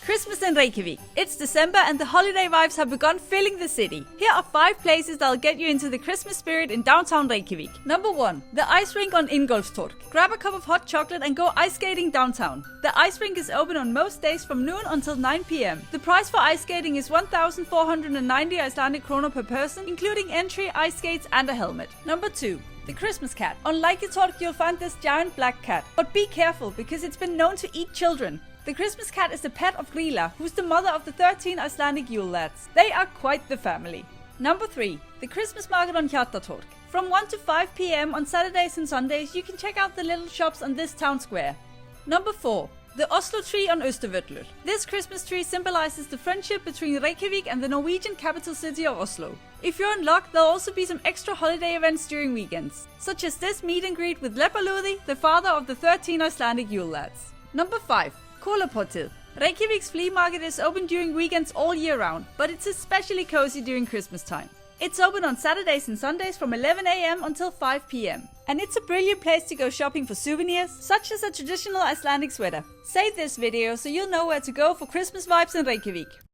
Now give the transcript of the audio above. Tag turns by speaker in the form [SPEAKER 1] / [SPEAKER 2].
[SPEAKER 1] Christmas in Reykjavík. It's December and the holiday vibes have begun filling the city. Here are 5 places that'll get you into the Christmas spirit in downtown Reykjavík. Number 1. The ice rink on Ingólfstorg. Grab a cup of hot chocolate and go ice skating downtown. The ice rink is open on most days from noon until 9 p.m. The price for ice skating is 1,490 Icelandic kroner per person, including entry, ice skates and a helmet. Number 2. The Christmas cat. On Reykjavík you'll find this giant black cat. But be careful because it's been known to eat children. The Christmas cat is the pet of Grilla, who's the mother of the 13 Icelandic Yule lads. They are quite the family. Number 3. The Christmas market on Hjartartorg. From 1 to 5 p.m. on Saturdays and Sundays you can check out the little shops on this town square. Number 4. The Oslo tree on Østervöllur. This Christmas tree symbolizes the friendship between Reykjavík and the Norwegian capital city of Oslo. If you're in luck, there'll also be some extra holiday events during weekends, such as this meet and greet with Leppalúði, the father of the 13 Icelandic Yule lads. Number 5. Kólapotið. Reykjavík's flea market is open during weekends all year round, but it's especially cozy during Christmas time. It's open on Saturdays and Sundays from 11 a.m. until 5 p.m. And it's a brilliant place to go shopping for souvenirs, such as a traditional Icelandic sweater. Save this video so you'll know where to go for Christmas vibes in Reykjavík.